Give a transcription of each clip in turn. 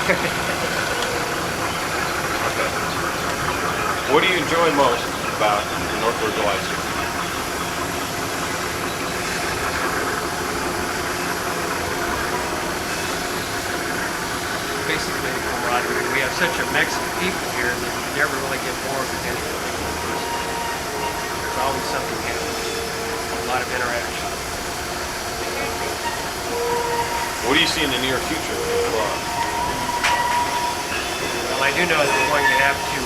Okay. What do you enjoy most about the North 4th of July season? Basically the camaraderie. We have such a mix of people here that you never really get bored with anyone. There's always something happening. A lot of interaction. What do you see in the near future for the club? Well, I do know that we're going to have to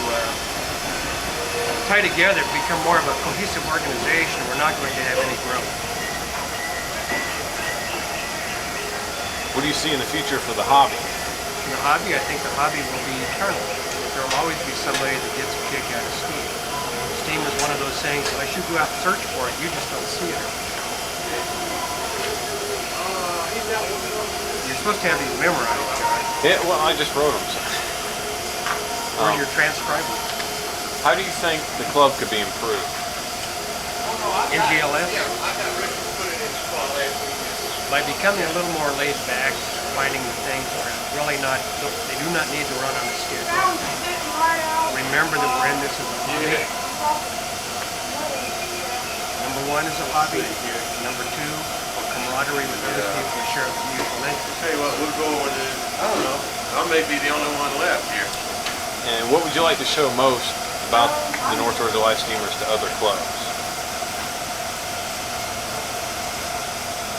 tie together, become more of a cohesive organization. We're not going to have any growth. What do you see in the future for the hobby? In the hobby, I think the hobby will be eternal. There will always be somebody that gets a kick out of steam. Steam is one of those things, unless you go out and search for it, you just don't see it. You're supposed to have these memorized, John. Yeah, well, I just wrote them. So. Or you're transcribing. How do you think the club could be improved? NGLS? By becoming a little more laid back, finding the things that are really not, they do not need to run on a schedule. Remember that we're in this as a hobby. Number one is a hobby. Number two, for camaraderie with other people who share the mutual interest. Tell you what, we'll go over to, I don't know, I may be the only one left here. And what would you like to show most about the North 4th of July Steamers to other clubs?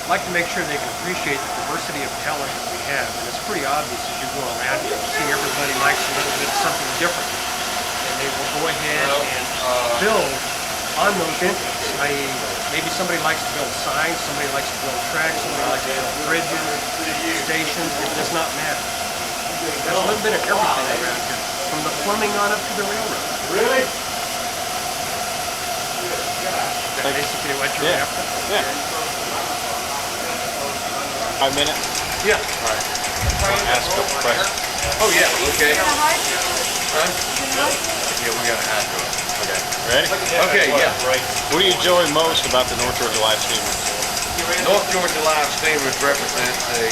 I'd like to make sure they can appreciate the diversity of talent that we have, and it's pretty obvious as you go around here. You see everybody likes a little bit of something different, and they will go ahead and build on those interests. I.e., maybe somebody likes to build signs, somebody likes to build tracks, somebody likes to build bridges, stations. It does not matter. There's a little bit of everything around here, from the plumbing on up to the railroad. Really? That's basically what you're after. Yeah. 5 minutes? Yeah. All right. Want to ask a couple questions? Oh yeah, okay. Huh? Yeah, we got a hat to it. Okay. Ready? Okay, yeah. What do you enjoy most about the North 4th of July Steamers? North Georgia Live Steamers represents a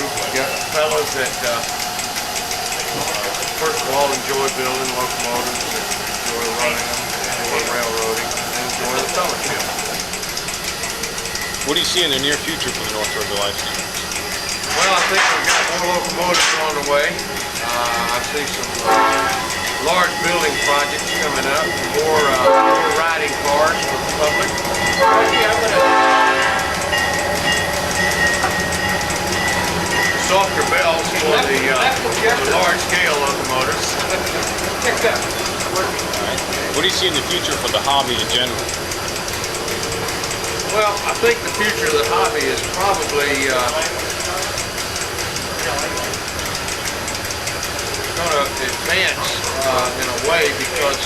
group of fellows that, first of all, enjoy building locomotives, enjoy running them, enjoy railroading, and enjoy the fellowship. What do you see in the near future for the North 4th of July Steamers? Well, I think we've got more locomotives on the way. I see some large building projects coming up, more riding cars for the public. Softer bells for the large-scale locomotives. What do you see in the future for the hobby in general? Well, I think the future of the hobby is probably going to advance in a way because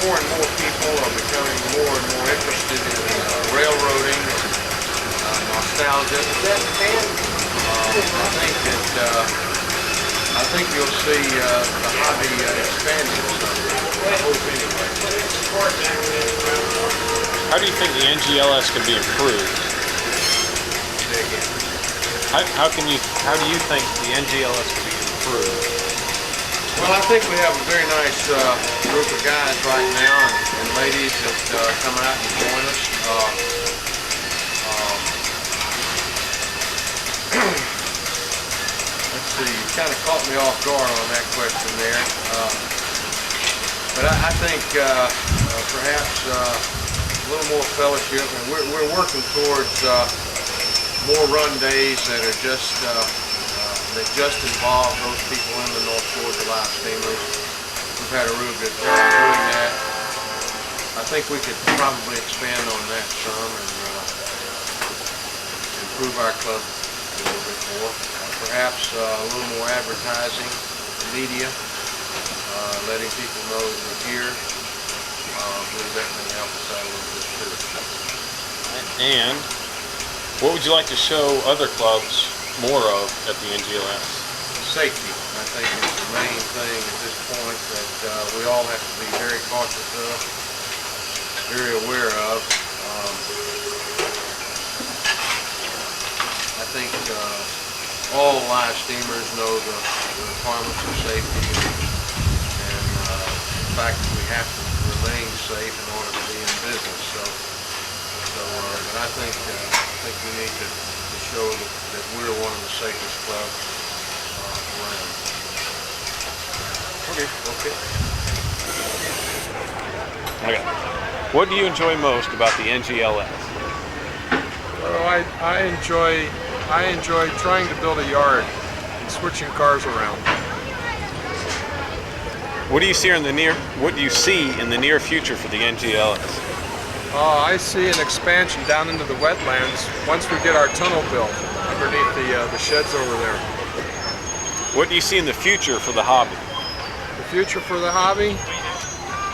more and more people are becoming more and more interested in railroading and nostalgia. I think you'll see the hobby expanding. I hope anyway. How do you think the NGLS can be improved? How do you think the NGLS can be improved? Well, I think we have a very nice group of guys right now and ladies that come out and join us. Let's see, you kind of caught me off guard on that question there. But I think perhaps a little more fellowship, and we're working towards more run days that are just that just involve those people in the North 4th of July Steamers. We've had a real good time doing that. I think we could probably expand on that some and improve our club a little bit more. Perhaps a little more advertising, media, letting people know that we're here. I believe that can help us out a little bit too. And what would you like to show other clubs more of at the NGLS? Safety, I think, is the main thing at this point that we all have to be very cautious of, very aware of. I think all live steamers know the requirements of safety, and the fact that we have to remain safe in order to be in business. But I think we need to show that we're one of the safest clubs around. Okay. Okay. Okay. What do you enjoy most about the NGLS? Well, I enjoy trying to build a yard and switching cars around. What do you see in the near future for the NGLS? I see an expansion down into the wetlands once we get our tunnel built underneath the sheds over there. What do you see in the future for the hobby? The future for the hobby?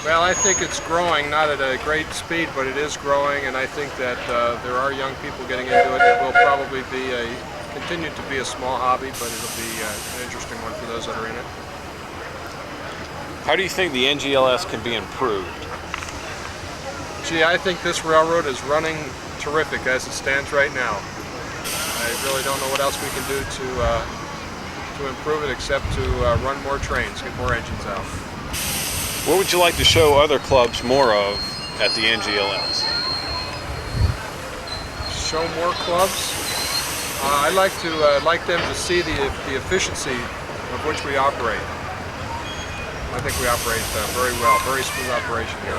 Well, I think it's growing, not at a great speed, but it is growing, and I think that there are young people getting into it. It will probably continue to be a small hobby, but it'll be an interesting one for those that are in it. How do you think the NGLS can be improved? Gee, I think this railroad is running terrific as it stands right now. I really don't know what else we can do to improve it except to run more trains, get more engines out. What would you like to show other clubs more of at the NGLS? Show more clubs? I'd like them to see the efficiency of which we operate. I think we operate very well, very smooth operation here.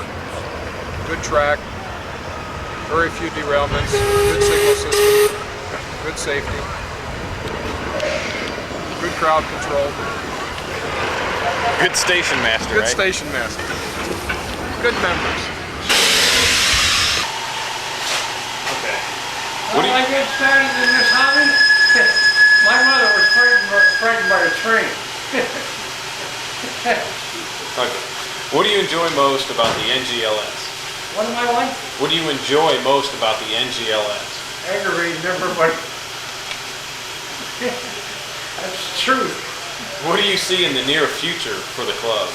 Good track, very few derailments, good signal system, good safety, good crowd control. Good station master, Good right? station master. Good members. Okay. When I get started in this hobby, my mother was frightened by a train. Okay. What do you enjoy most about the NGLS? What am I like? What do you enjoy most about the NGLS? Aggravating everybody. That's the truth. What do you see in the near future for the club?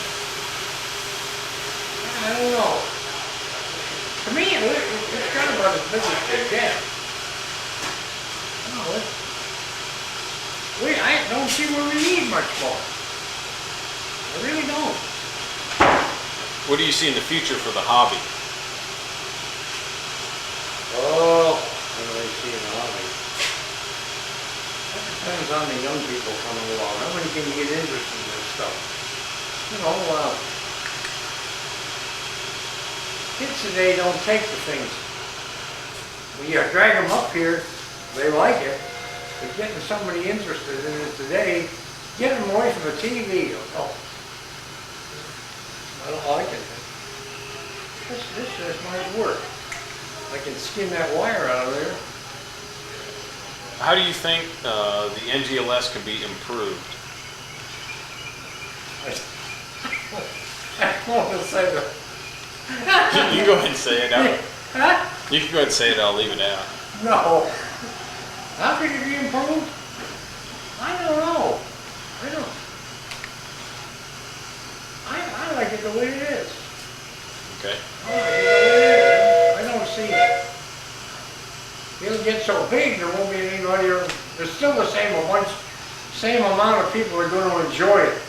I don't know. To me, it's kind of about as big as it gets. I don't see where we need much more. I really don't. What do you see in the future for the hobby? Oh, what do I see in the hobby? That depends on the young people coming along. How many can you get interested in this stuff? You know, kids today don't take the things. When you drag them up here, they like it. But getting somebody interested in it today, get them away from the TV. Oh, I don't like it. This just might work. I can skin that wire out of there. How do you think the NGLS can be improved? I don't want to say that. You can go ahead and say it out. Huh? You can go ahead and say it, I'll leave it out. No. How could it be improved? I don't know. I like it the way it is. Okay. I like it the way it is. I don't see it. It'll get so big there won't be anybody. There's still the same amount of people are going to enjoy it.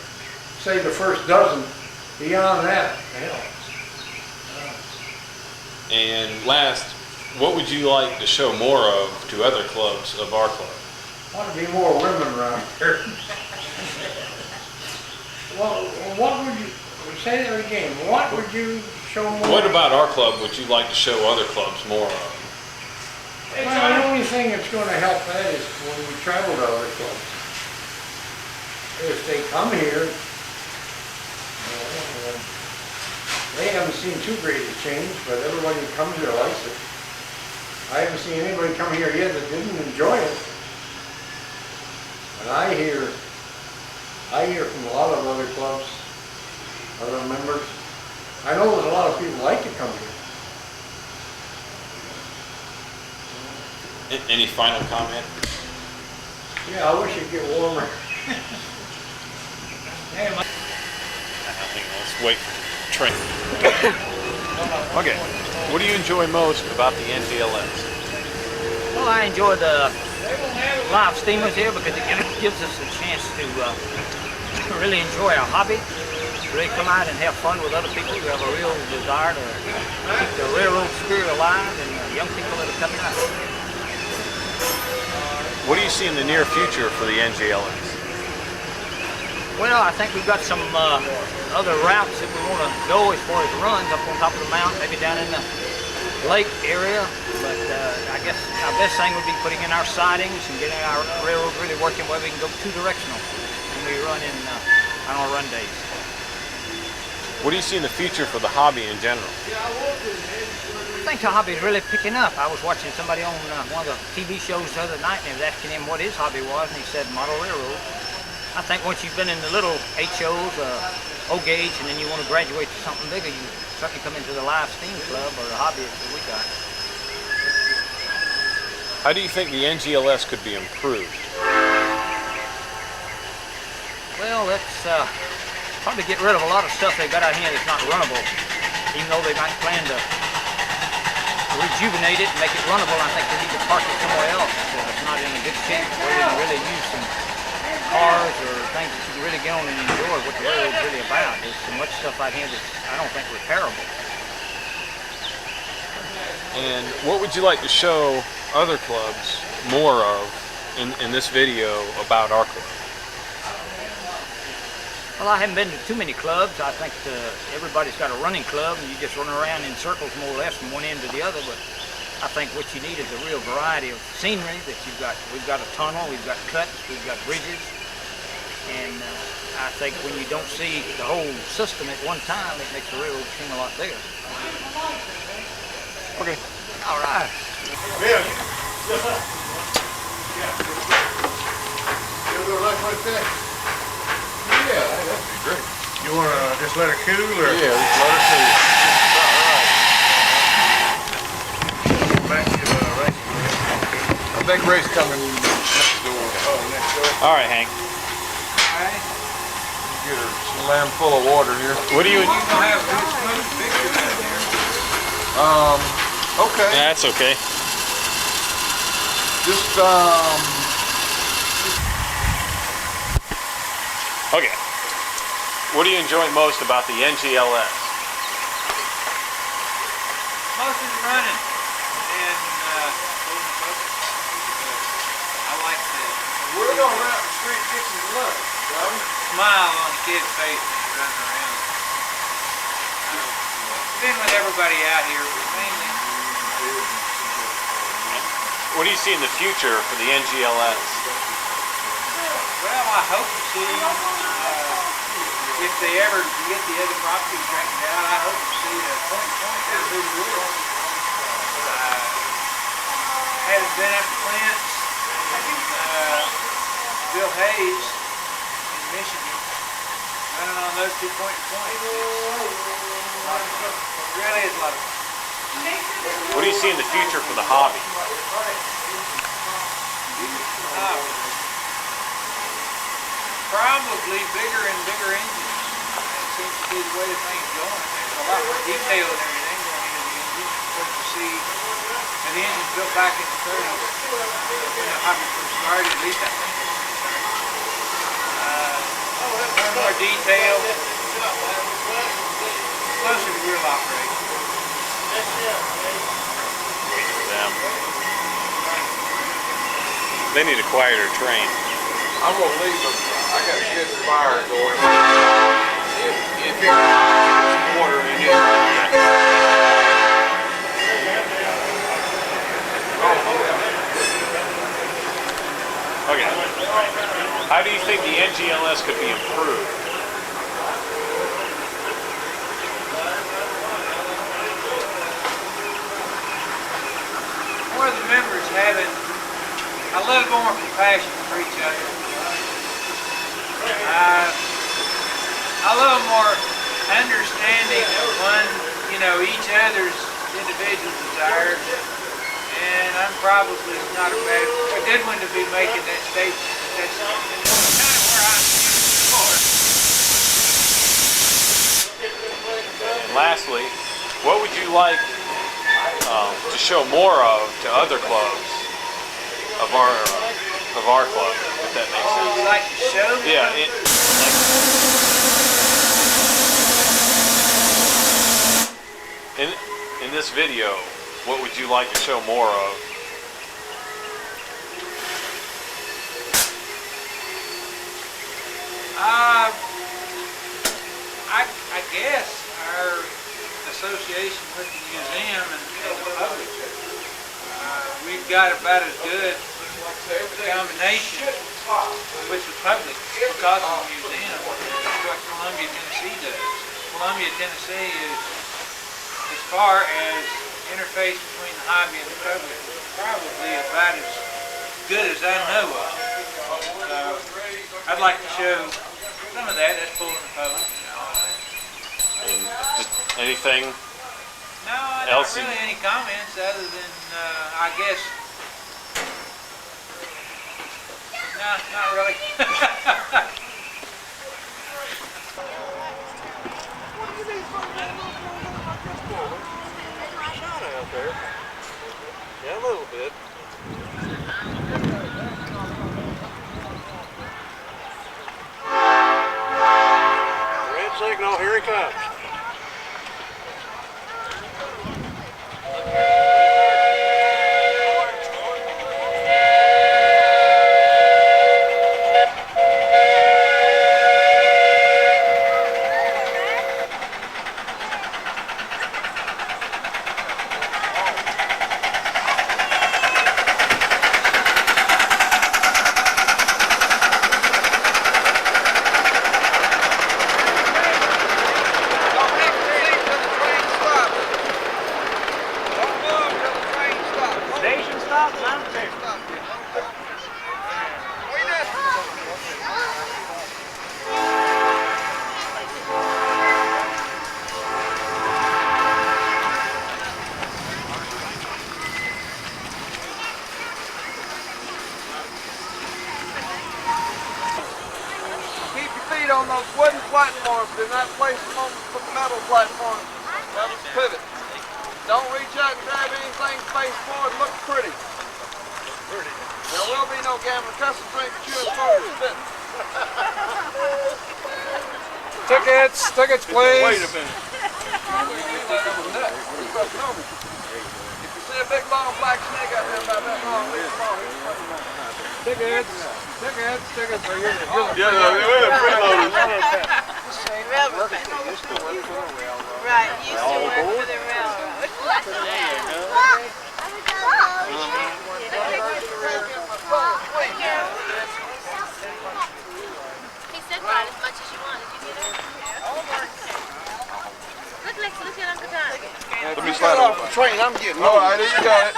Say the first dozen. Beyond that, hell. And last, what would you like to show more of to other clubs of our club? Ought to be more women around here. Well, what would you say that again? What would you show more? What about our club would you like to show other clubs more of? Well, the only thing that's going to help that is when we travel to other clubs. If they come here, they haven't seen too great a change, but everybody who comes here likes it. I haven't seen anybody come here yet that didn't enjoy it. And I hear from a lot of other clubs, other members. I know there's a lot of people like to come here. Any final comment? Yeah, I wish it'd get warmer. Hey, Nothing. Let's wait for the train. Okay. What do you enjoy most about the NGLS? Well, I enjoy the live steamers here because it gives us a chance to really enjoy our hobby, really come out and have fun with other people who have a real desire to keep the railroad spirit alive, and young people that are coming out. What do you see in the near future for the NGLS? Well, I think we've got some other routes that we want to go as far as runs up on top of the mountain, maybe down in the lake area. But I guess our best thing would be putting in our sidings and getting our railroad really working where we can go two-directional when we run on our run days. What do you see in the future for the hobby in general? I think the hobby is really picking up. I was watching somebody on one of the TV shows the other night, and they was asking him what his hobby was, and he said model railroad. I think once you've been in the little HOs, O-gauge, and then you want to graduate to something bigger, you certainly come into the live steam club or the hobby that we got. How do you think the NGLS could be improved? Well, let's probably get rid of a lot of stuff they got out here that's not runnable. Even though they might plan to rejuvenate it and make it runnable, I think they need to park it somewhere else if it's not in a good shape where we can really use some cars or things that you can really get on and enjoy what the railroad's really about. There's so much stuff out here that's, I don't think, repairable. And what would you like to show other clubs more of in this video about our club? Well, I haven't been to too many clubs. I think everybody's got a running club, and you just run around in circles more or less from one end to the other. But I think what you need is a real variety of scenery that you've got. We've got a tunnel, we've got cuts, we've got bridges, and I think when you don't see the whole system at one time, it makes the railroad seem a lot bigger. Okay. All right. Yeah. You go like that? Yeah, that'd be great. You want to just let it cool, or Yeah, just let it cool. back to racing? I think Ray's coming next door. Oh, next door? All right, Hank. Get her slam full of water here. What do you? Okay. Yeah, that's okay. Just, Okay. What do you enjoy most about the NGLS? Most is running, and I like the we're going around the street fixing lunch, Robin. smile on the kid's face when he's running around. Been with everybody out here, but mainly What do you see in the future for the NGLS? well, I hope to see if they ever get the other property straightened out. I hope to see a point or two wood. Haven't been up to Clint's. Bill Hayes in Michigan running on those 2 points. Really is a lot of fun. What do you see in the future for the hobby? Probably bigger and bigger engines. That seems to be the way the thing's going. There's a lot more detail and everything going into the engine. What you see, and the engine's built back in the 30s. When the hobby first started, at least I think. More detail. Closer to real operation. Them. They need a quieter train. I'm gonna leave them. I got a good fire going. If there's water in it. Okay. How do you think the NGLS could be improved? More of the members having a little more compassion for each other. A little more understanding of each other's individual desires. And I'm probably not a good one to be making that statement. That's kind of where I'm And lastly, what would you like to show more of to other clubs of our club, if that makes sense. Would you like to show me? Yeah. In this video, what would you like to show more of? I guess our association with the museum and the public, we've got about as good a combination with the public because of the museum as what Columbia, Tennessee does. Columbia, Tennessee is, as far as interface between the hobby and the public, probably about as good as I know of. I'd like to show some of that. That's pulling the public. And just anything No, not else? really any comments other than, I guess, no, not really. Yeah, a little bit. Red signal, here he comes. Station stop, huh? Keep your feet on those wooden platforms. Do not place them on the metal platforms. That'll pivot. Don't reach out and grab anything face forward. Look pretty. There will be no gambling, cussing, drinking, chewing, smoking, spitting. Tickets, please. Wait a minute. If you see a big long black snake out there about that long, leave him alone. Tickets. Are you Yeah, we're freeloaders. Right, used to work for the railroad. He said ride as much as you want. Did you get it? Look, Lexi, look at Uncle Tommy. Let me slide off the train. I'm getting all right, you got it.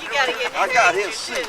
You gotta get I got his seat.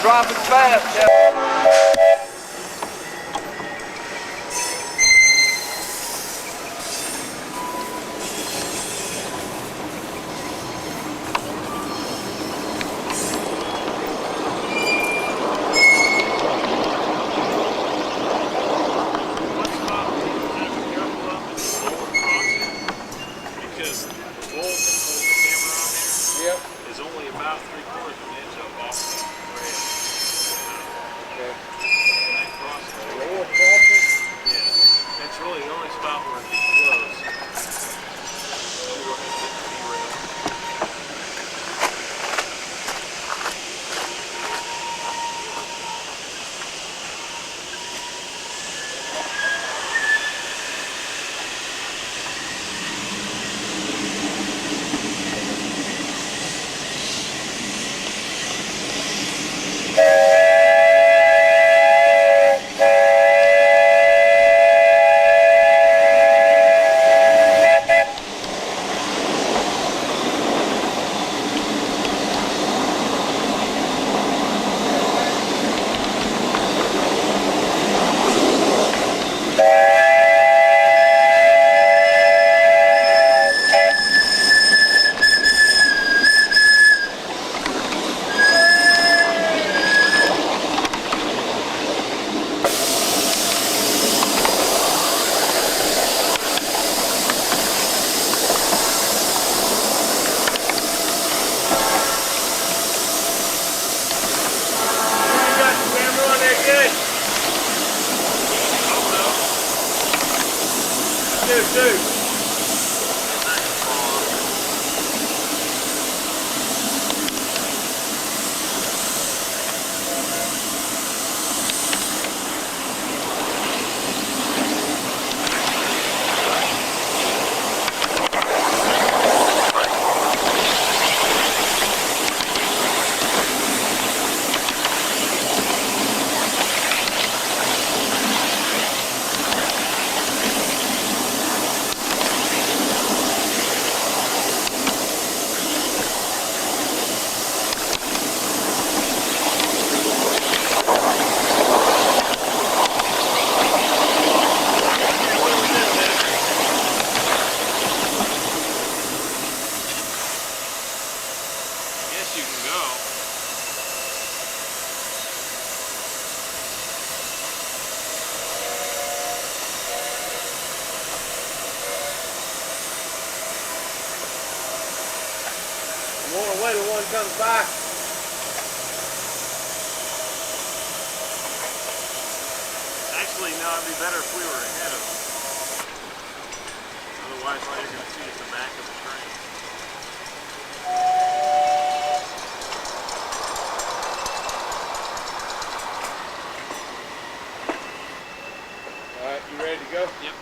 dropping fast, Captain. Because the bolt that holds the camera on there Yep. is only about 3/4 of an inch up off the rail. Okay. That crossing. Lower crossing? Yes. That's really the only spot where it'd be close. See where it hits the rail. More away till one comes by. Actually, no, it'd be better if we were ahead of them. Otherwise, all you're going to see is the back of the train. All right, you ready to go? Yep.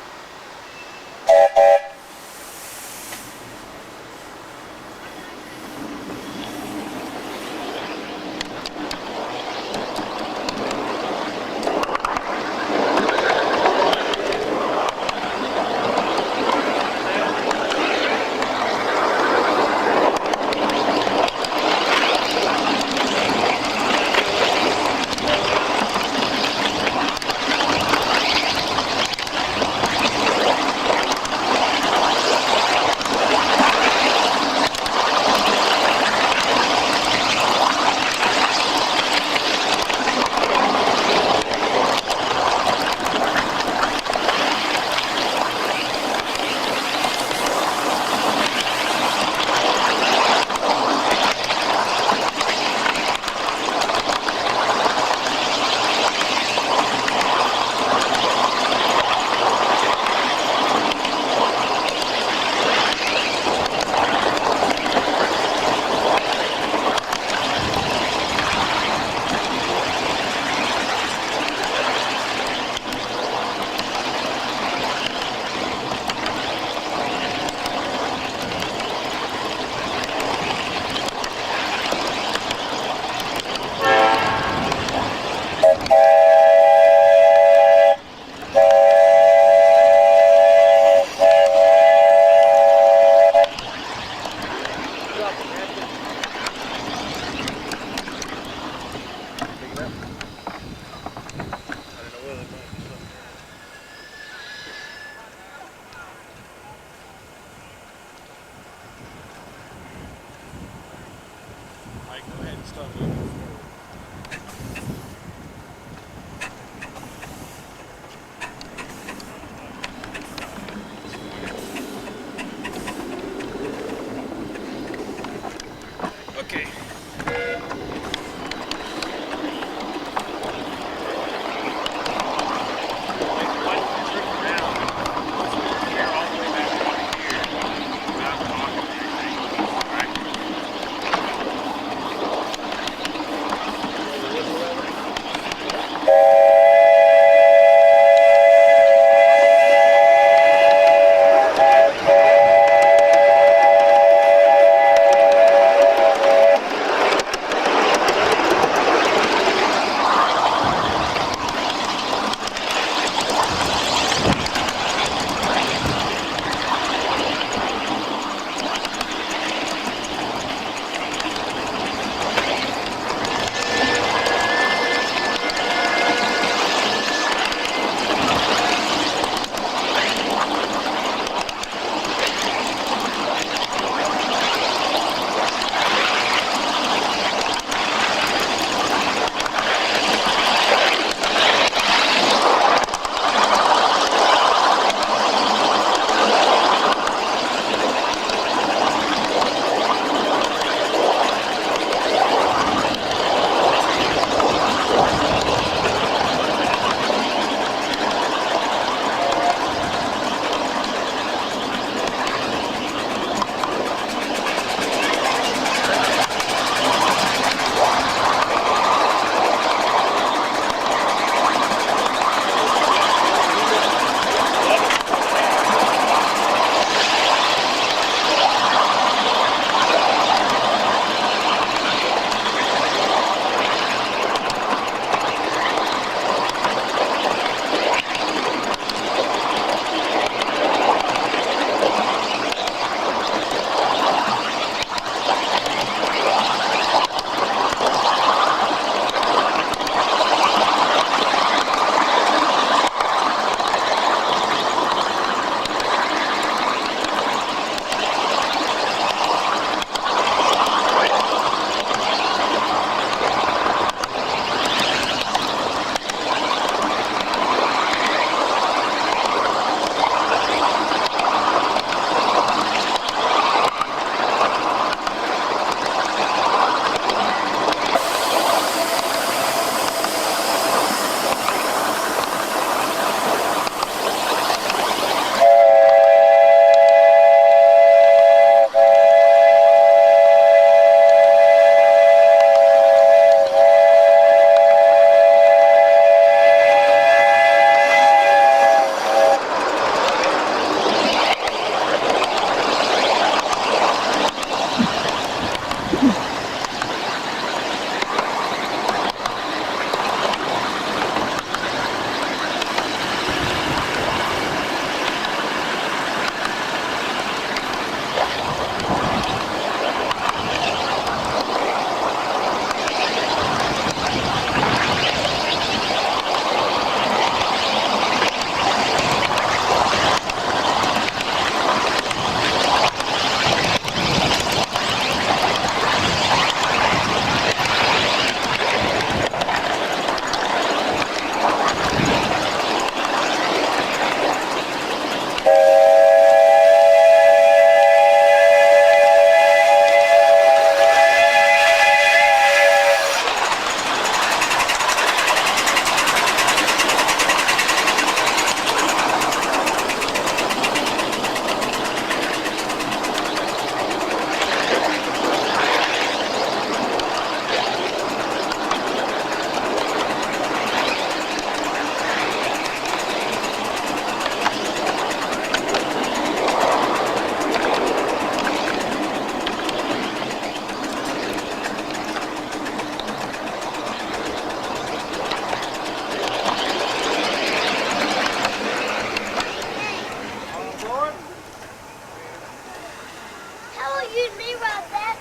Excuse me, ride that.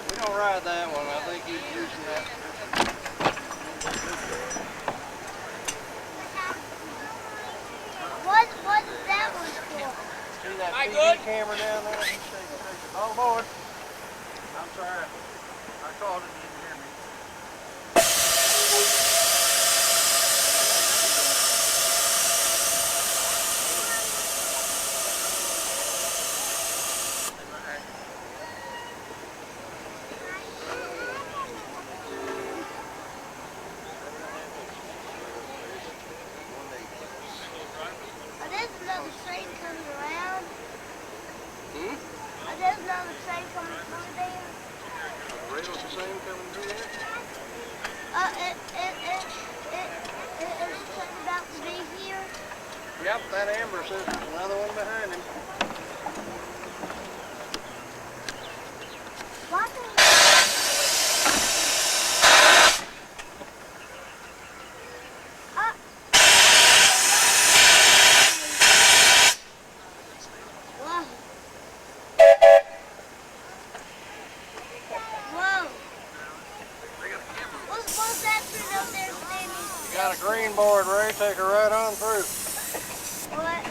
We don't ride that one. I think he's using that. What is that one for? See that TV camera down there? All aboard. I'm sorry. I called it. You didn't hear me. Oh, there's another train coming around. Hmm? Oh, there's another train coming through there. The rail's the same coming through there? It's about to be here. Yep, that Amber says there's another one behind him. What the Whoa. Whoa. What's that through up there, Sammy? You got a green board, Ray. Take her right on through. What?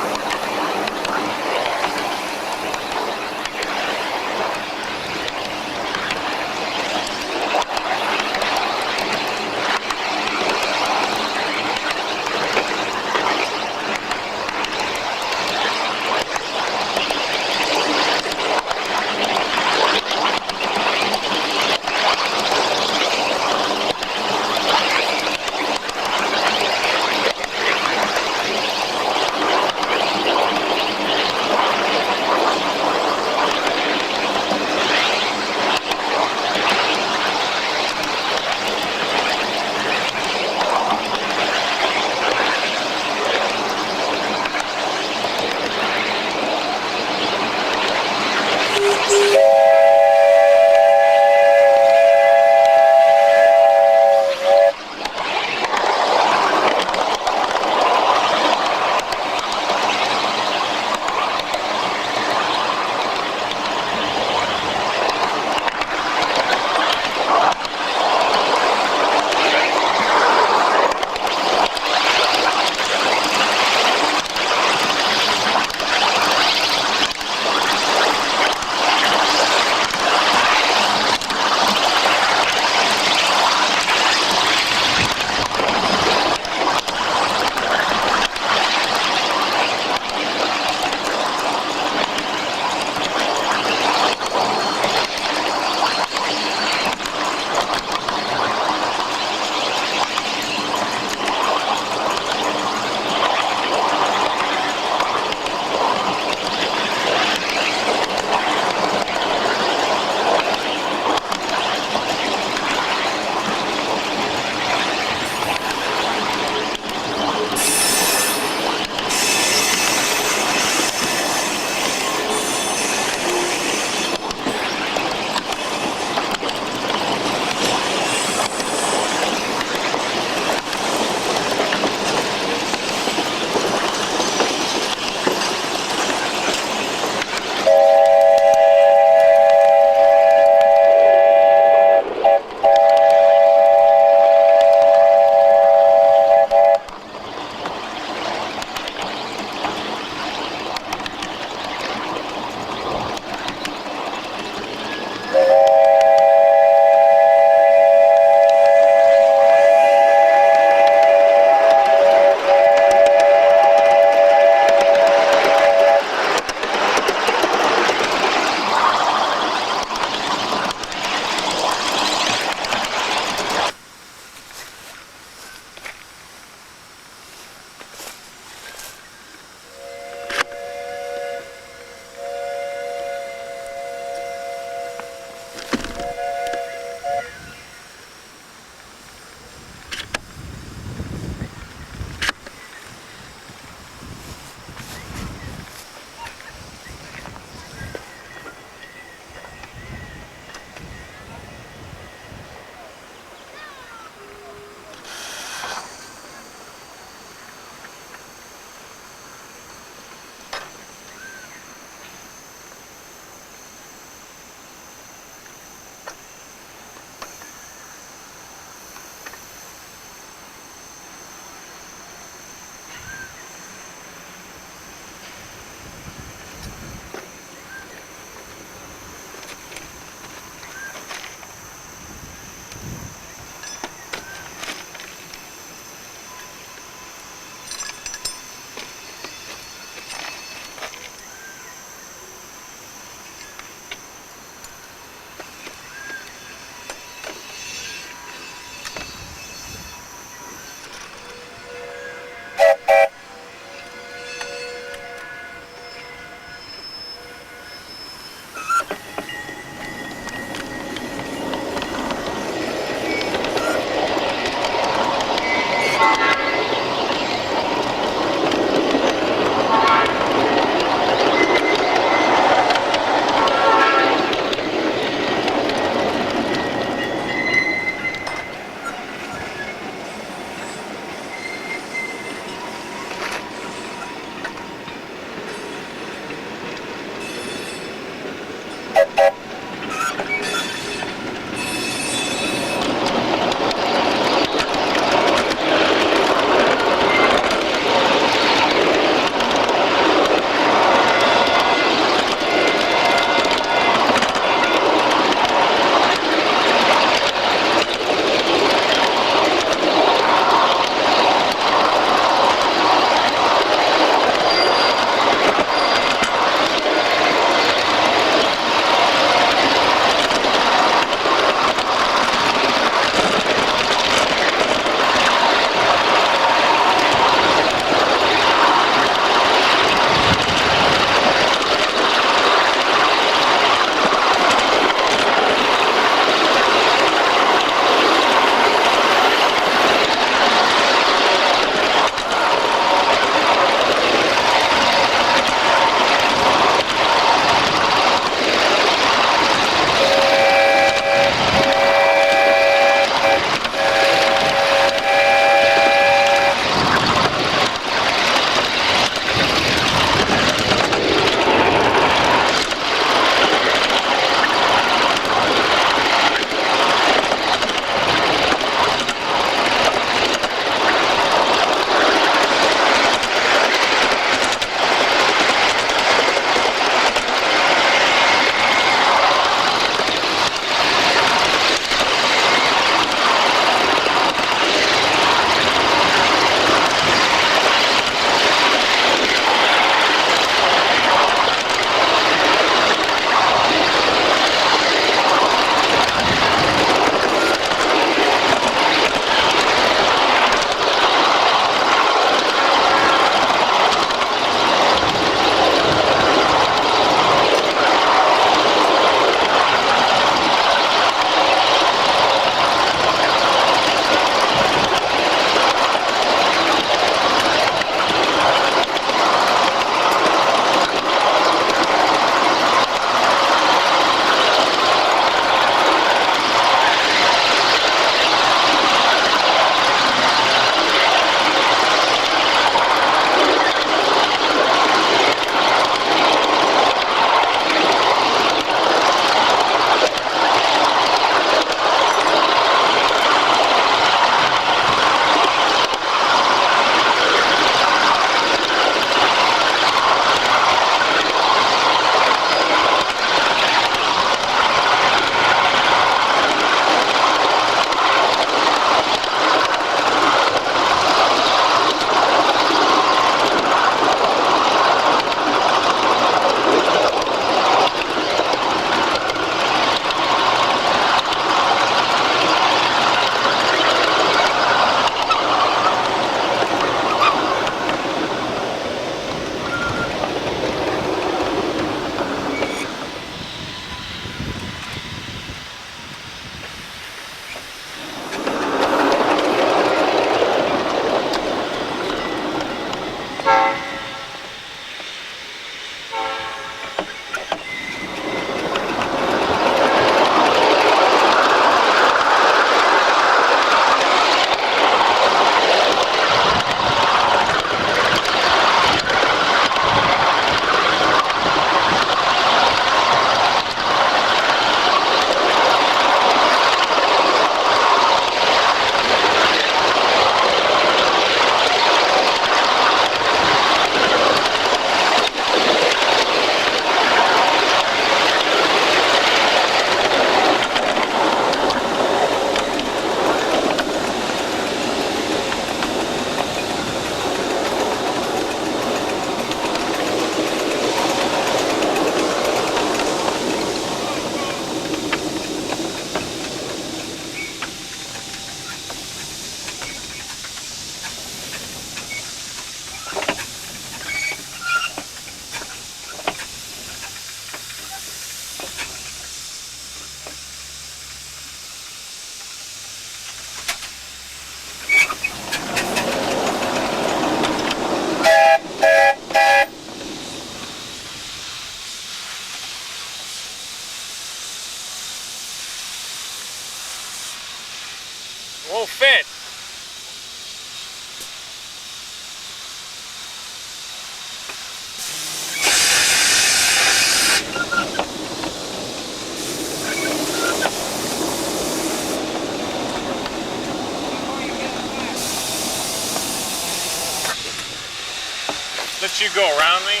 let you go around me?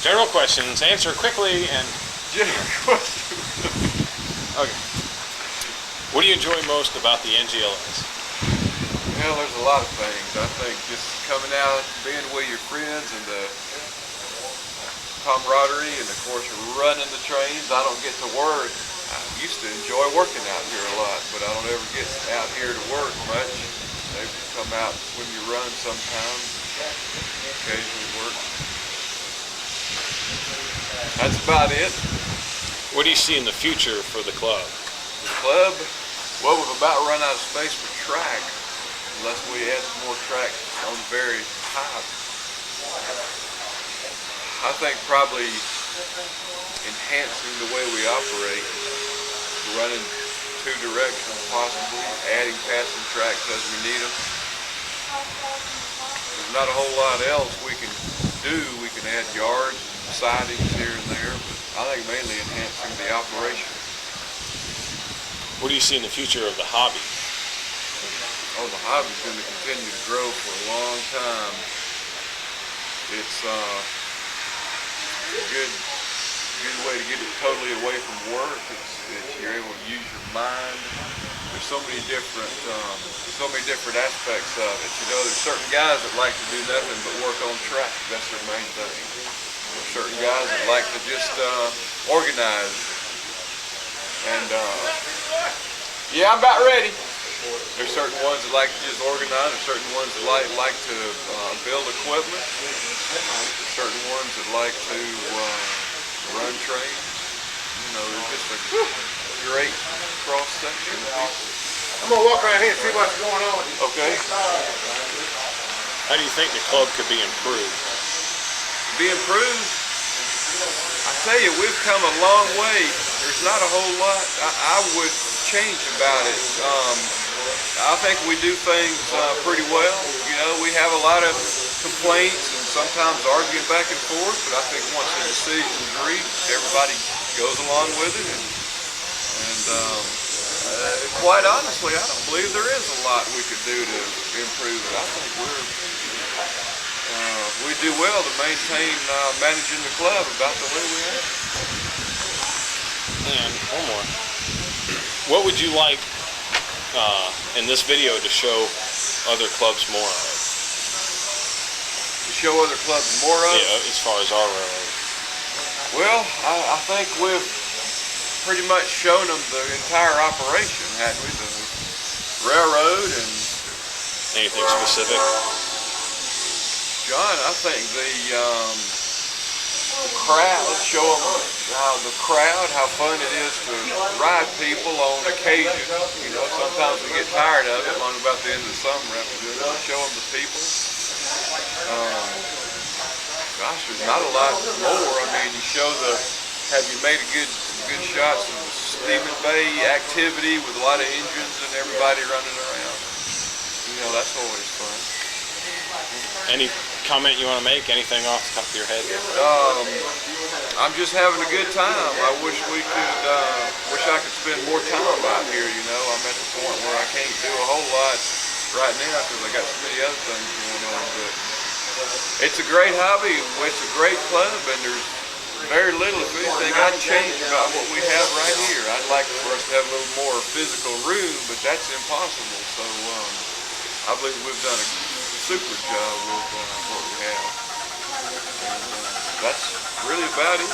General questions, answer quickly and... General questions. Okay. What do you enjoy most about the NGLS? Well, there's a lot of things. I think just coming out, being with your friends and the camaraderie and of course running the trains. I don't get to work. I used to enjoy working out here a lot, but I don't ever get out here to work much. They come out when you run sometimes, occasionally work. That's about it. What do you see in the future for the club? The club? Well, we've about run out of space for track, unless we add some more track on the very top. I think probably enhancing the way we operate, running two directions possibly, adding passing tracks as we need them. There's not a whole lot else we can do. We can add yards, sidings here and there, but I think mainly enhancing the operation. What do you see in the future of the hobby? Oh, the hobby's going to continue to grow for a long time. It's a good way to get it totally away from work. You're able to use your mind. There's so many different aspects of it. You know, there's certain guys that like to do nothing but work on track. That's their main thing. There's certain guys that like to just organize. And yeah, I'm about ready. There's certain ones that like to just organize. There's certain ones that like to build equipment. There's certain ones that like to run trains. You know, there's just a great cross section of people. I'm gonna walk around here and see what's going on. Okay. How do you think the club could be improved? Be improved? I tell you, we've come a long way. There's not a whole lot I would change about it. I think we do things pretty well. You know, we have a lot of complaints and sometimes arguing back and forth, but I think once the decision is reached, everybody goes along with it. And quite honestly, I don't believe there is a lot we could do to improve it. I think we do well to maintain managing the club about the way we have. And one more. What would you like in this video to show other clubs more of? To show other clubs more of? Yeah, as far as our railroad. Well, I think we've pretty much shown them the entire operation, hadn't we? The railroad and... Anything specific? John, I think the crowd, show them how fun it is to ride people on occasion. You know, sometimes we get tired of it, long about the end of the summer after doing it. Show them the people. Gosh, there's not a lot more. I mean, you show have you made a good shots of the Stephen Bay activity with a lot of engines and everybody running around. You know, that's always fun. Any comment you want to make? Anything off the top of your head? I'm just having a good time. I wish I could spend more time out here, you know. I'm at the point where I can't do a whole lot right now because I got so many other things going on. But it's a great hobby. It's a great club, and there's very little, if anything, I'd change about what we have right here. I'd like for us to have a little more physical room, but that's impossible. So I believe we've done a super job with what we have. And that's really about it.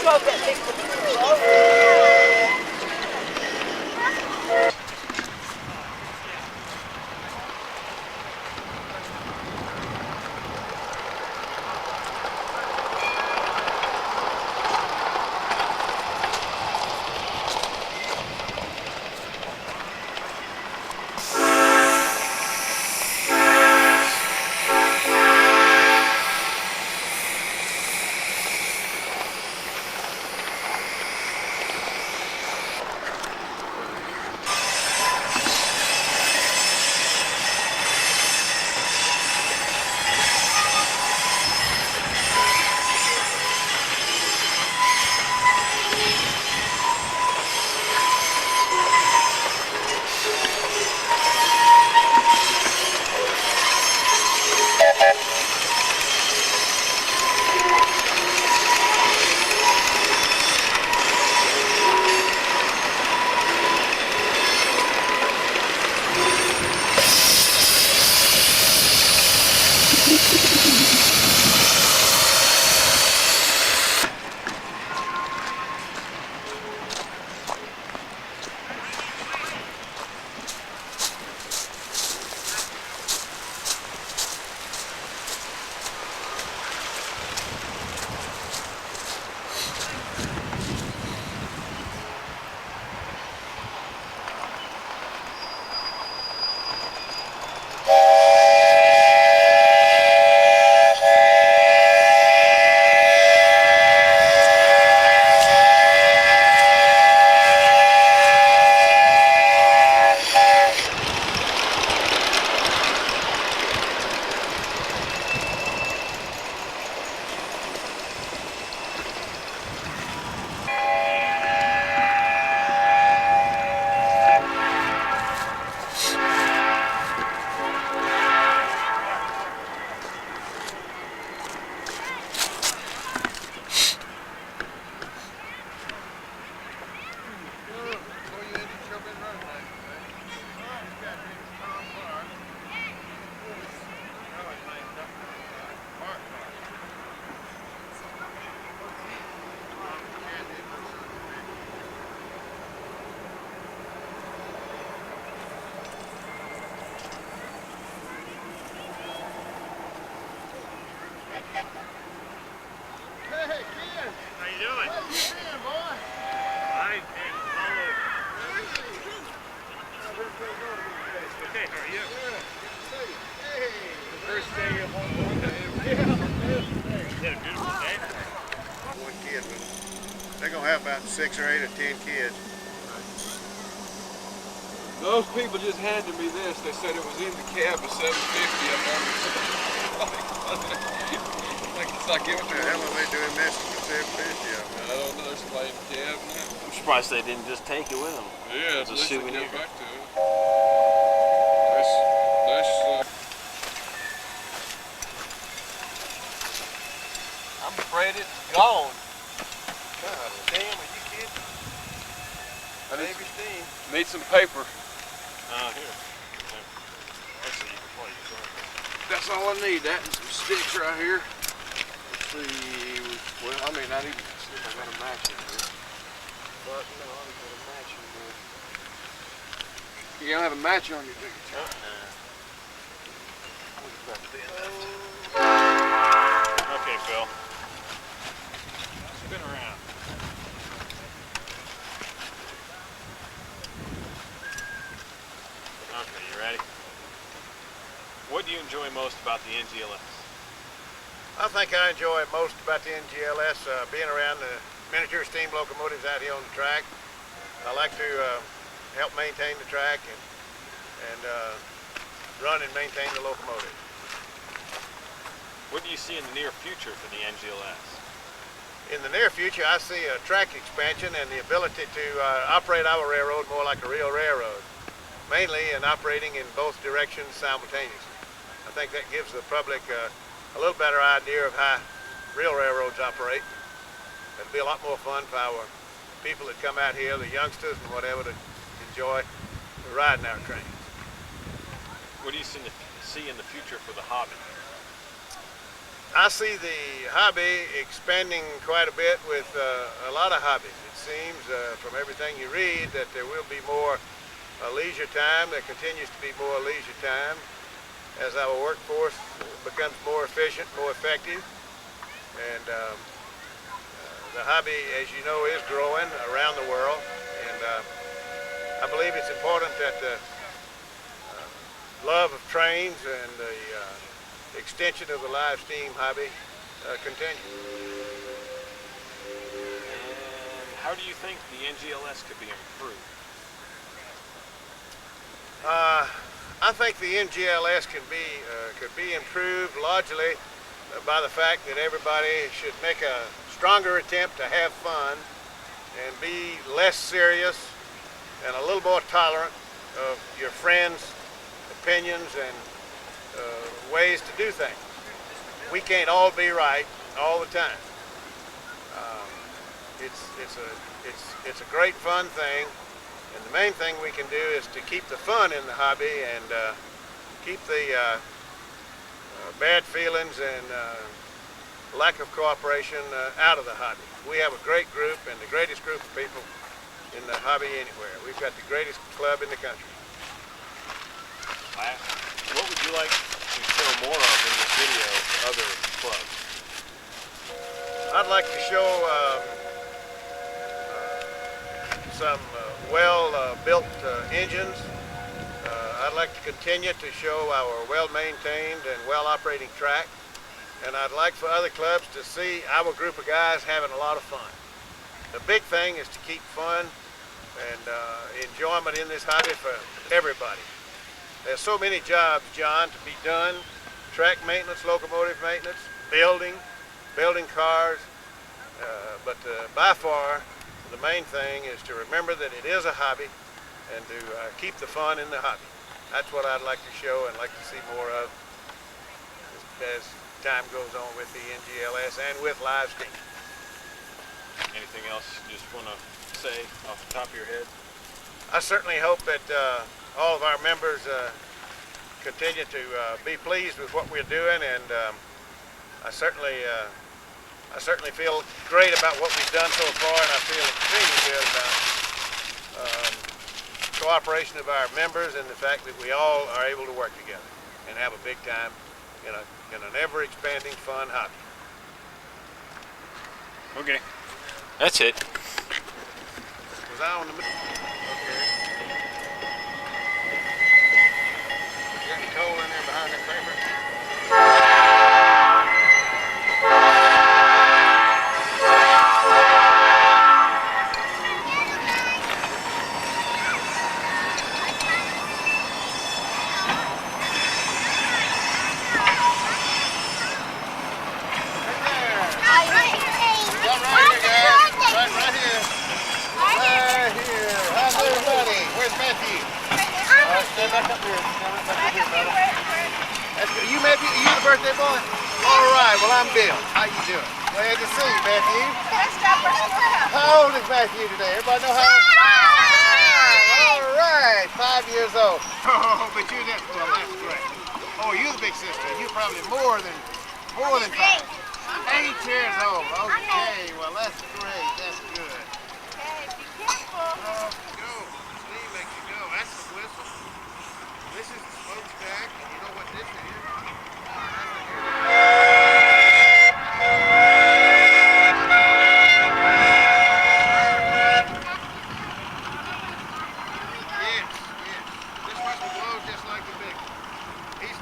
drove that big one. One kid, but they're gonna have about 6 or 8 or 10 kids. Those people just handed me this. They said it was in the cab of 750 up on the it's like giving What the hell are they doing messing with 750 up? I don't know, it's playing the cab now. I'm surprised they didn't just take it with them. Yeah, It's a at least they souvenir. give back to it. I'm afraid it's gone. God damn, are you kidding? Baby steam. Need some paper. Here. Actually, you can probably use that. That's all I need, that and some sticks right here. Let's see, well, I may not even see if I got a match in here. But no, I don't got a match in here. You don't have a match on you, do you, Chuck? Okay, Phil. Spin around. Okay, you ready? What do you enjoy most about the NGLS? I think I enjoy most about the NGLS being around the miniature steam locomotives out here on the track. I like to help maintain the track and run and maintain the locomotive. What do you see in the near future for the NGLS? In the near future, I see a track expansion and the ability to operate our railroad more like a real railroad, mainly in operating in both directions simultaneously. I think that gives the public a little better idea of how real railroads operate. It'll be a lot more fun for our people that come out here, the youngsters and whatever, to enjoy riding our trains. What do you see in the future for the hobby? I see the hobby expanding quite a bit with a lot of hobbies. It seems from everything you read that there will be more leisure time. There continues to be more leisure time as our workforce becomes more efficient, more effective. And the hobby, as you know, is growing around the world. And I believe it's important that the love of trains and the extension of the live steam hobby continue. And how do you think the NGLS could be improved? I think the NGLS could be improved largely by the fact that everybody should make a stronger attempt to have fun and be less serious and a little more tolerant of your friends' opinions and ways to do things. We can't all be right all the time. It's a great fun thing, and the main thing we can do is to keep the fun in the hobby and keep the bad feelings and lack of cooperation out of the hobby. We have a great group and the greatest group of people in the hobby anywhere. We've got the greatest club in the country. Last, what would you like to show more of in this video to other clubs? I'd like to show some well-built engines. I'd like to continue to show our well-maintained and well-operating track. And I'd like for other clubs to see our group of guys having a lot of fun. The big thing is to keep fun and enjoyment in this hobby for everybody. There's so many jobs, John, to be done. Track maintenance, locomotive maintenance, building cars. But by far, the main thing is to remember that it is a hobby and to keep the fun in the hobby. That's what I'd like to show and like to see more of as time goes on with the NGLS and with live steam. Anything else you just want to say off the top of your head? I certainly hope that all of our members continue to be pleased with what we're doing, and I certainly feel great about what we've done so far, and I feel extremely good about cooperation of our members and the fact that we all are able to work together and have a big time in an ever-expanding fun hobby. Okay. That's it. Was I on the middle? Okay. You got any coal in there behind that paper? Stand back up here. Stand back up here, brother. That's good. You Matthew? Are you the birthday boy? All right. Well, I'm Bill. How you doing? Glad to see you, Matthew. How old is Matthew today? Everybody know how old? 5. All right. 5 years old. Oh, but you didn't. Well, that's great. Oh, you're the big sister. You're probably more than 5. 8 years old. Okay. Well, that's great. That's good. Okay, be careful. Go. Steve makes you go. That's the whistle. This is the smokestack, and you know what this is? Yes. This whistle blows just like the big one. He's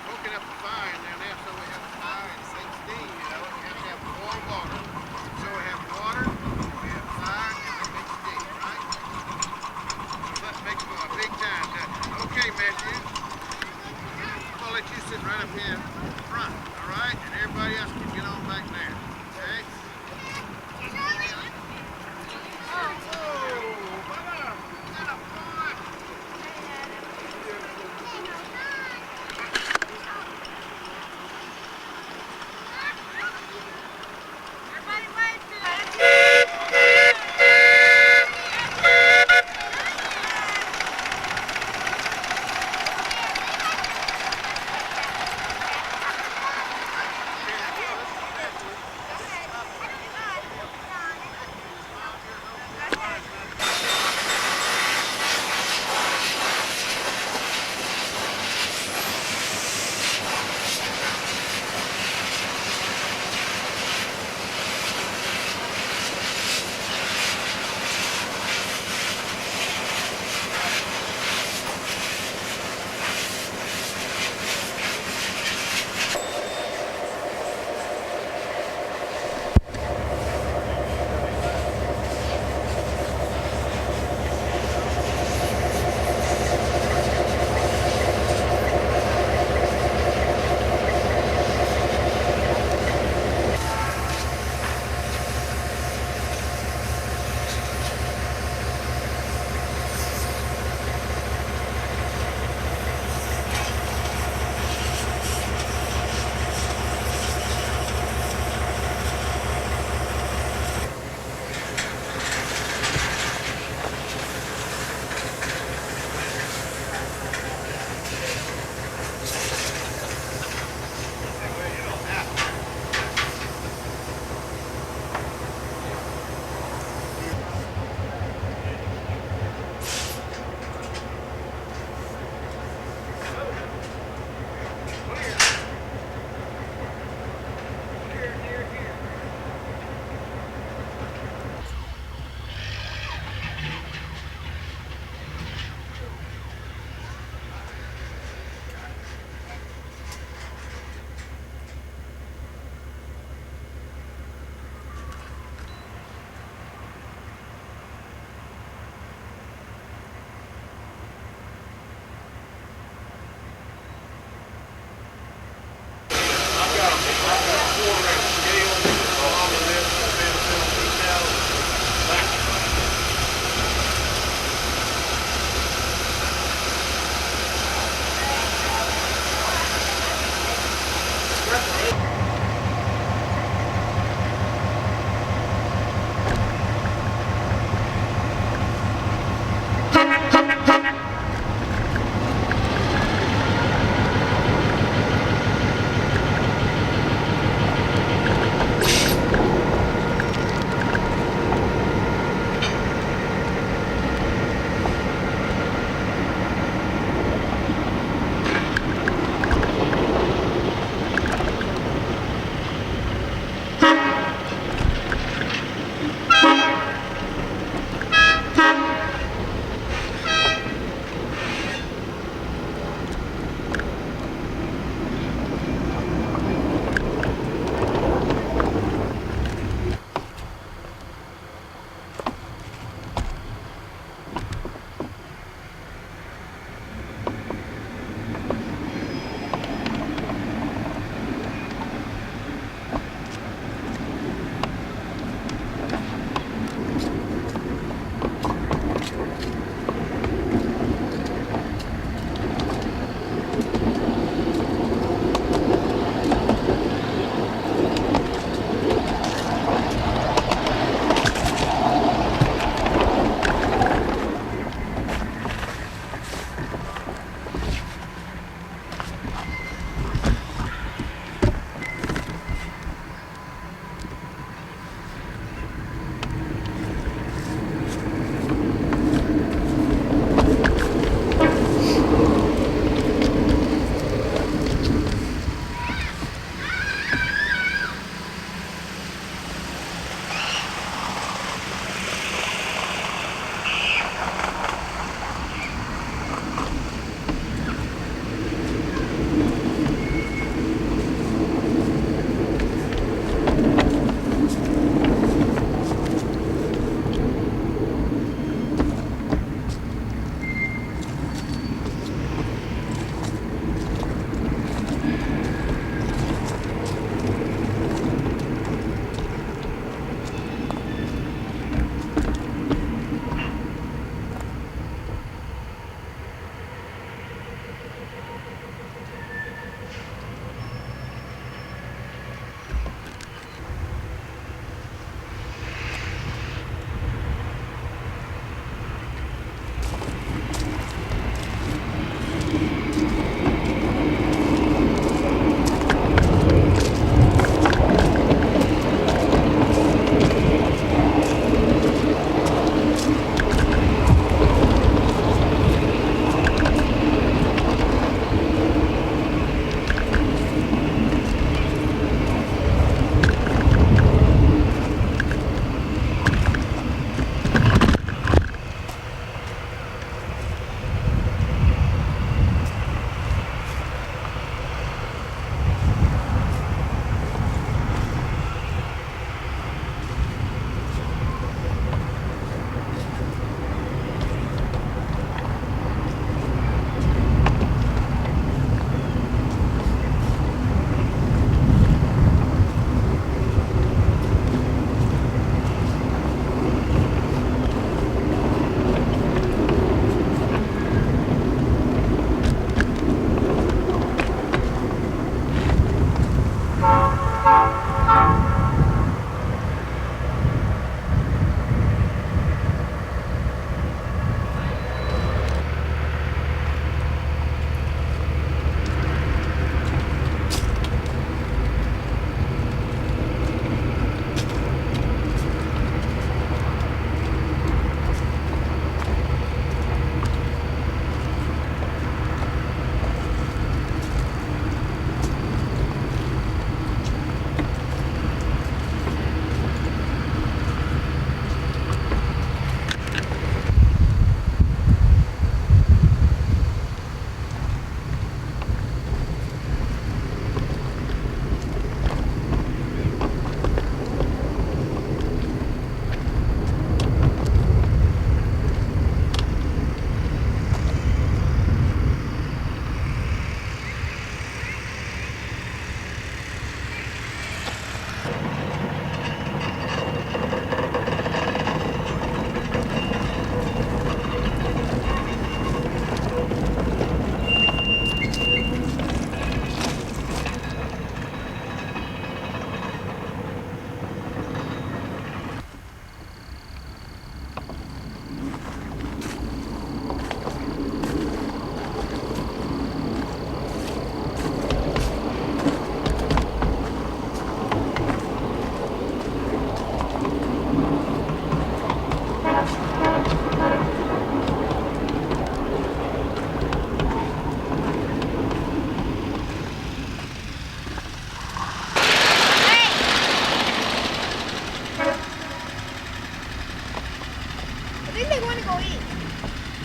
poking up the fire in there now, so we have fire and steam, you know. We have to have boiled water. So we have water, we have fire, and we make steam, right? So that makes for a big time, doesn't it? Okay, Matthew. I'm gonna let you sit right up here in front, all right? And everybody else can get on back there, okay? Everybody wave to it.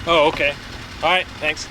Oh, okay. All right, thanks.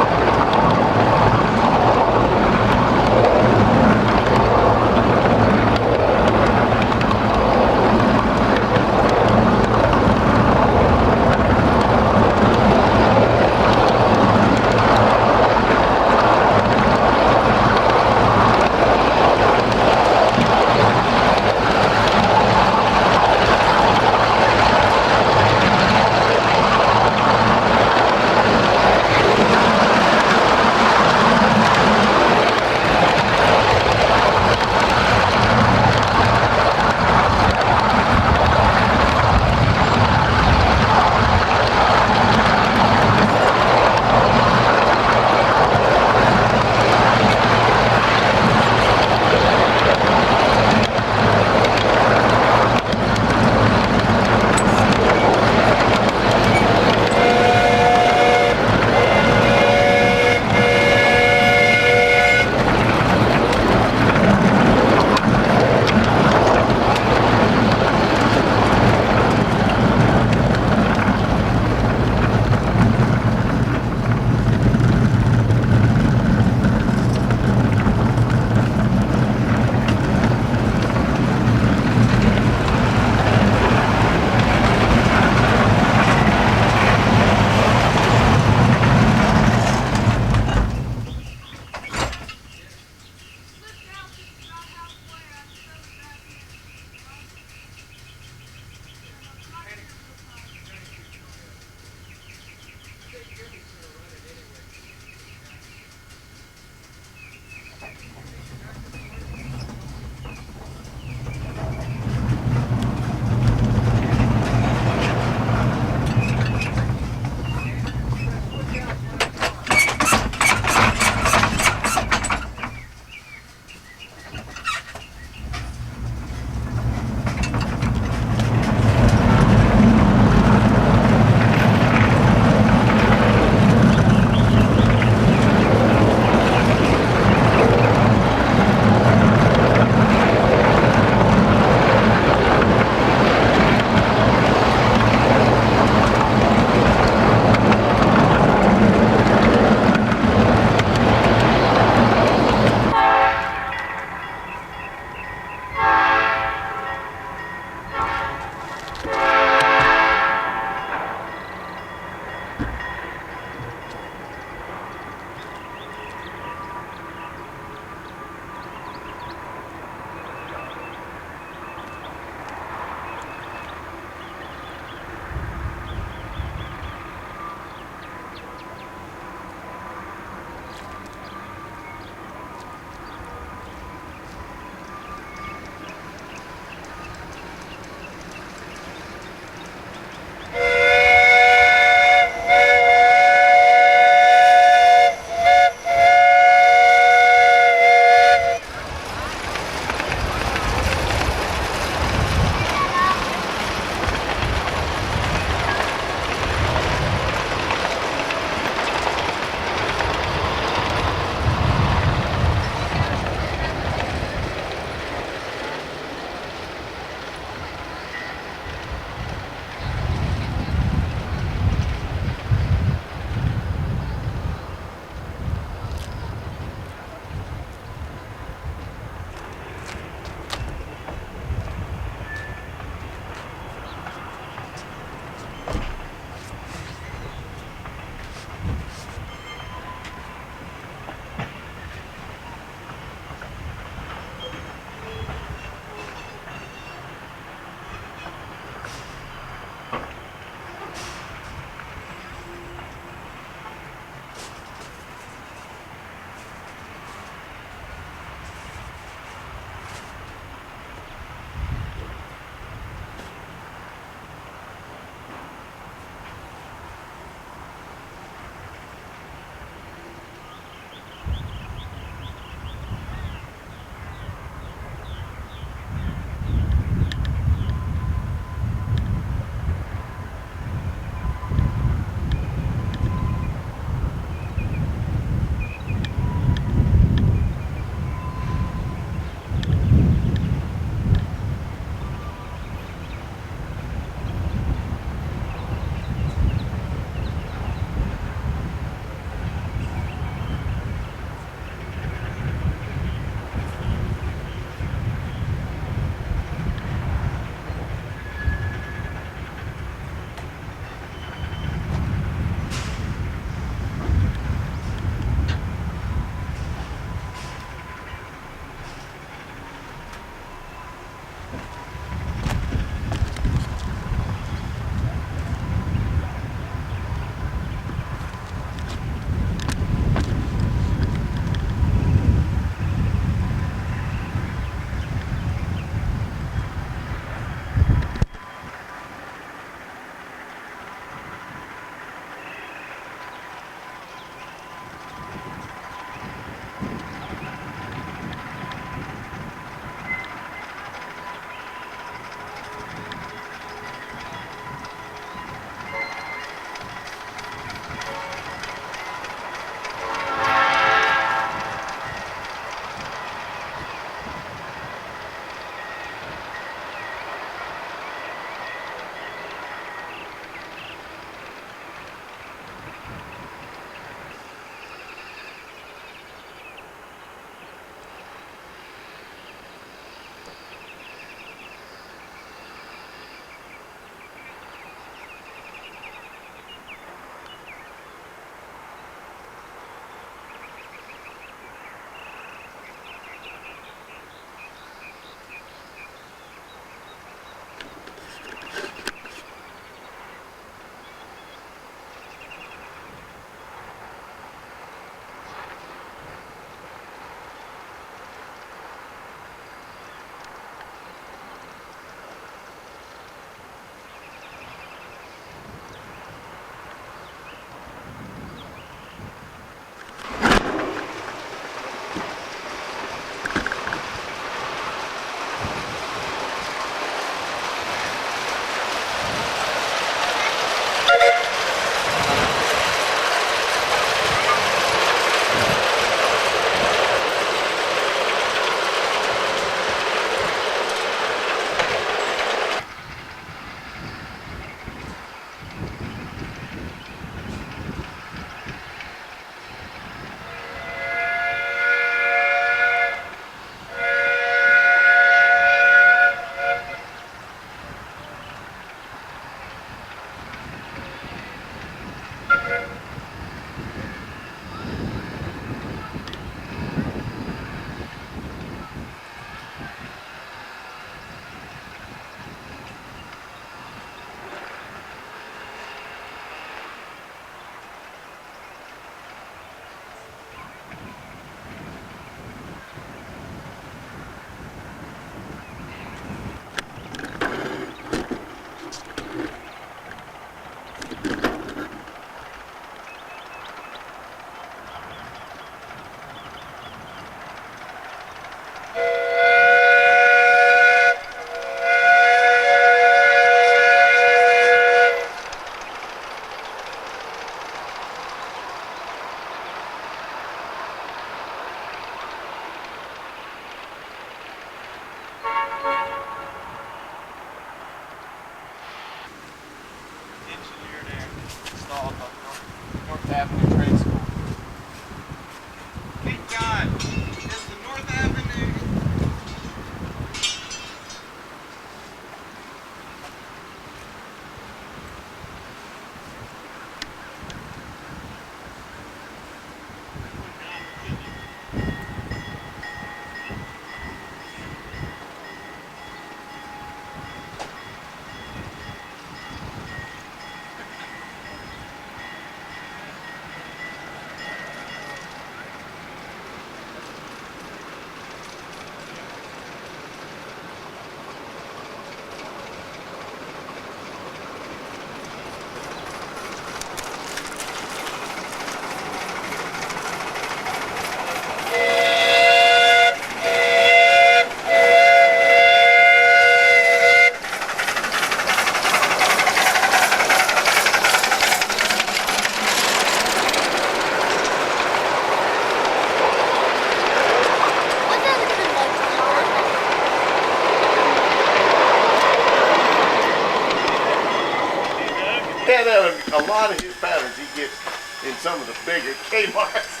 a lot of his patterns he gets in some of the bigger Kmarts.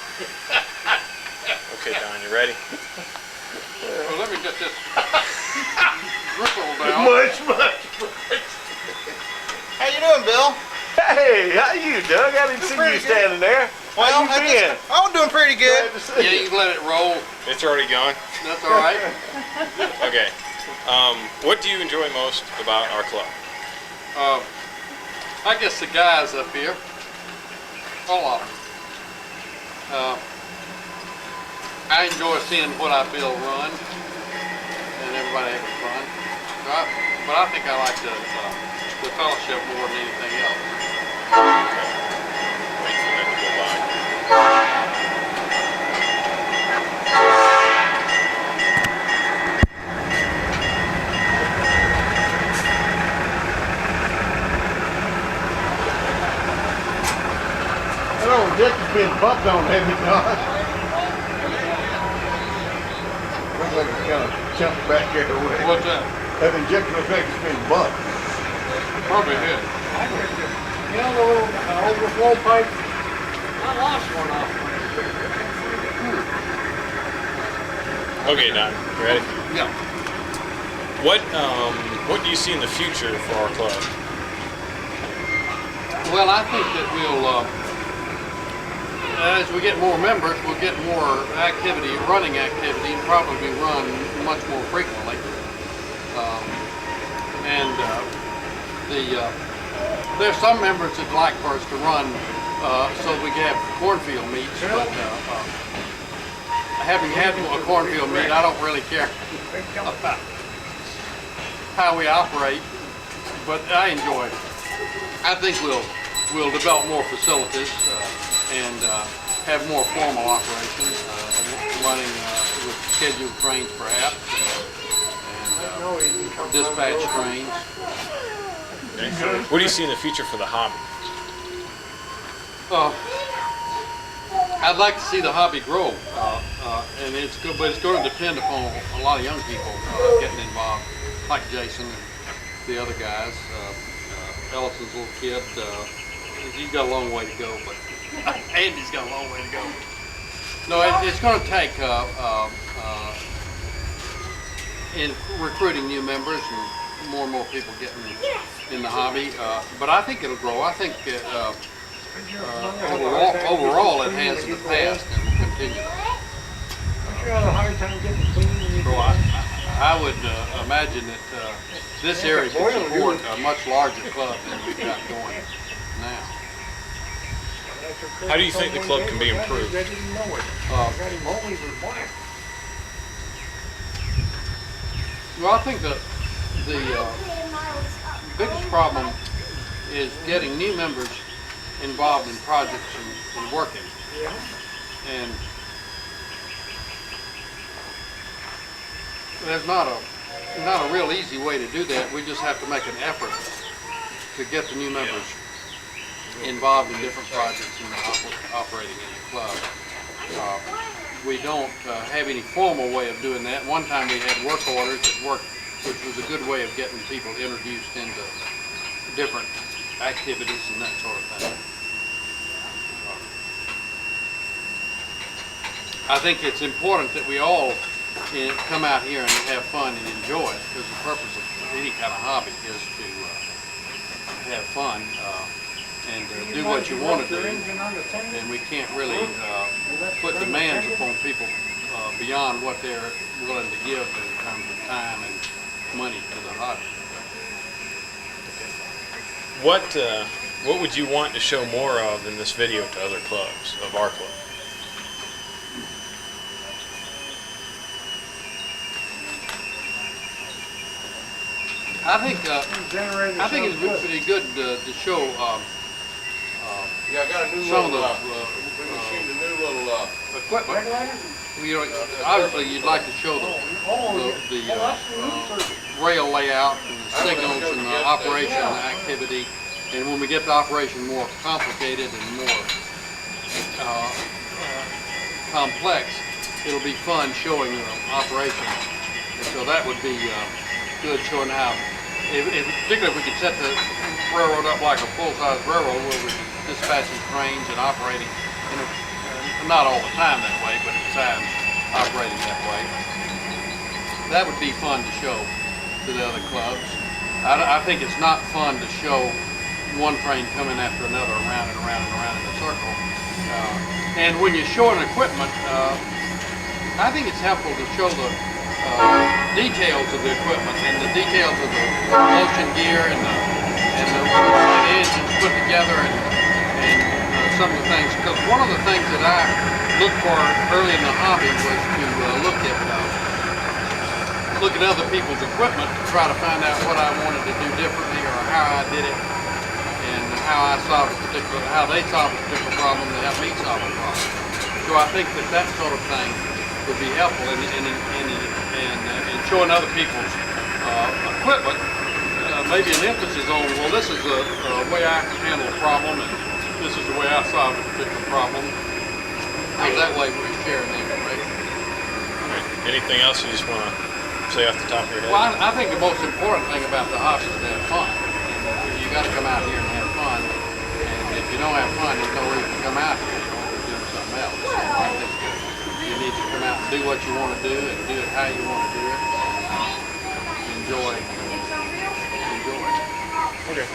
Okay, Don, you ready? Well, let me get this gristle down. Much. How you doing, Bill? Hey, how you, Doug? I didn't see you standing there. How you been? I'm doing pretty good. Glad to see Yeah, you. you can let it roll. It's already gone. That's all right. Okay. What do you enjoy most about our club? I guess the guys up here, all of them. I enjoy seeing what I build run, and everybody having fun. But I think I like the fellowship more than anything else. Wait for that to go by. That old deck has been bumped on, hasn't it, Don? Looks like it's kind of jumped back there away. What's that? That injection effect has been bumped. Probably did. You know the little overflow pipe? I lost one off my. Okay, Don, you ready? Yeah. What do you see in the future for our club? Well, I think that we'll, as we get more members, we'll get more activity, running activity, and probably run much more frequently. There's some members that like for us to run so we can have cornfield meets, but having had a cornfield meet, I don't really care about how we operate, but I enjoy it. I think we'll develop more facilities and have more formal operations, running with scheduled trains perhaps, and dispatch trains. Okay. What do you see in the future for the hobby? I'd like to see the hobby grow, and it's good, but it's going to depend upon a lot of young people getting involved, like Jason and the other guys. Ellison's little kid, he's got a long way to go, but Andy's got a long way to go. No, it's going to take in recruiting new members and more people getting in the hobby. But I think it'll grow. I think overall it has in the past and will continue. So I would imagine that this area can support a much larger club than we've got going now. How do you think the club can be improved? Well, I think the biggest problem is getting new members involved in projects and working. And there's not a real easy way to do that. We just have to make an effort to get the new members involved in different projects and operating in the club. We don't have any formal way of doing that. One time we had work orders that worked, which was a good way of getting people introduced into different activities and that sort of thing. I think it's important that we all come out here and have fun and enjoy it, because the purpose of any kind of hobby is to have fun and do what you want to do, and we can't really put demands upon people beyond what they're willing to give in terms of time and money to the hobby. What would you want to show more of in this video to other clubs of our club? I think it would be good to show Yeah, I got a new some of little, the we machine a new little, equipment. You know, obviously you'd like to show the rail layout and the signals and the operation activity. And when we get the operation more complicated and more complex, it'll be fun showing the operation. And so that would be good, showing how particularly if we could set the railroad up like a full-size railroad where we're dispatching trains and operating, not all the time that way, but at times operating that way. That would be fun to show to the other clubs. I think it's not fun to show one train coming after another around and around and around in a circle. And when you're showing equipment, I think it's helpful to show the details of the equipment and the details of the motion gear and the engines put together and some of the things. Because one of the things that I looked for early in the hobby was to look at other people's equipment to try to find out what I wanted to do differently or how I did it and how they solved a particular problem to help me solve a problem. So I think that sort of thing would be helpful in showing other people's equipment. Maybe an emphasis on, well, this is a way I handle a problem and this is the way I solve a particular problem. Because that way we're sharing the information. Anything else you just want to say off the top of your head? Well, I think the most important thing about the hobby is to have fun. And you got to come out here and have fun. And if you don't have fun, there's no reason to come out here. You want to do something else. So I think you need to come out and do what you want to do and do it how you want to do it. And enjoy it. Okay.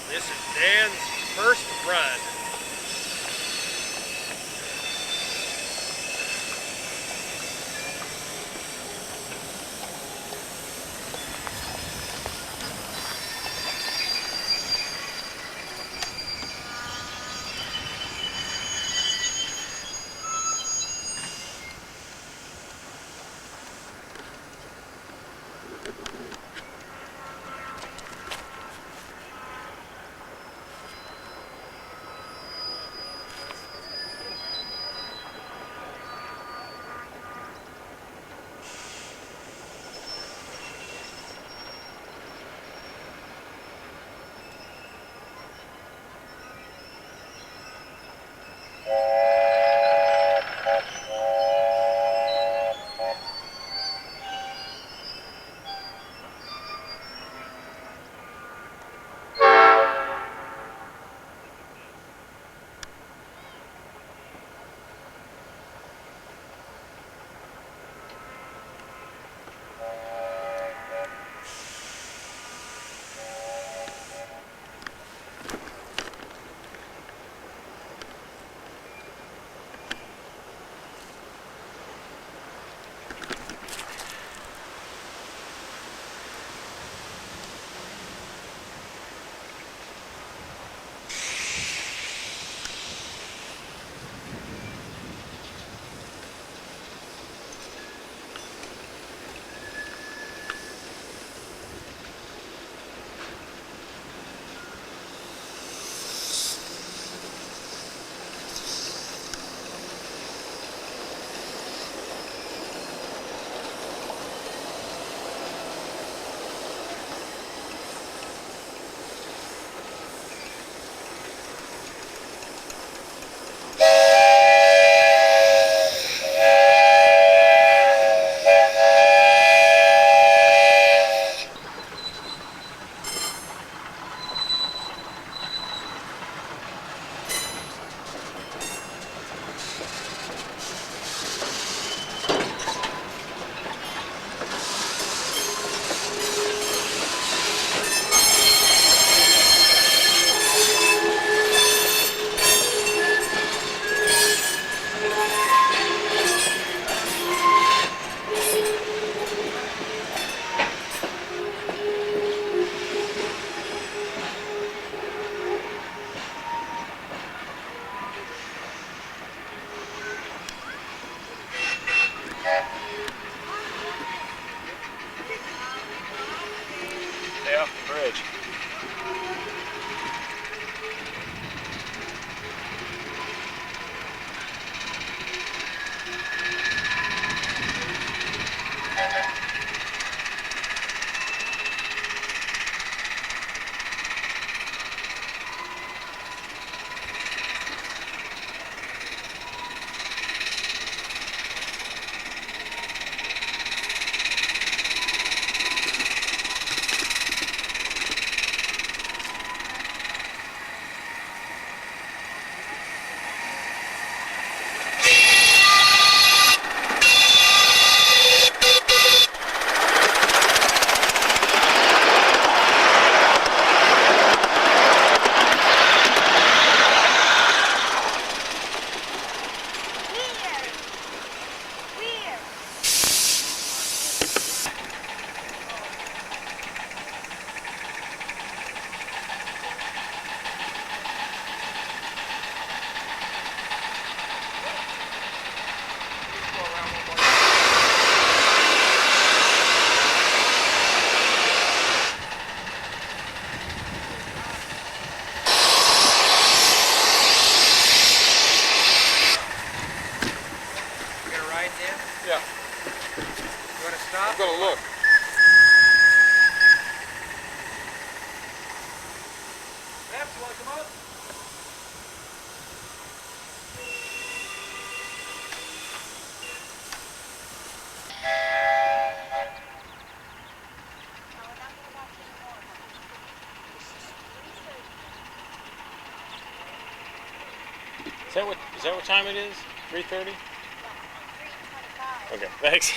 This is Dan's first run. Yeah. You want to stop? I'm gonna look. Maps, you want to come up? Is that what time it is? 3:30? Okay, thanks.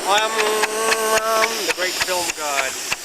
I'm the great film god.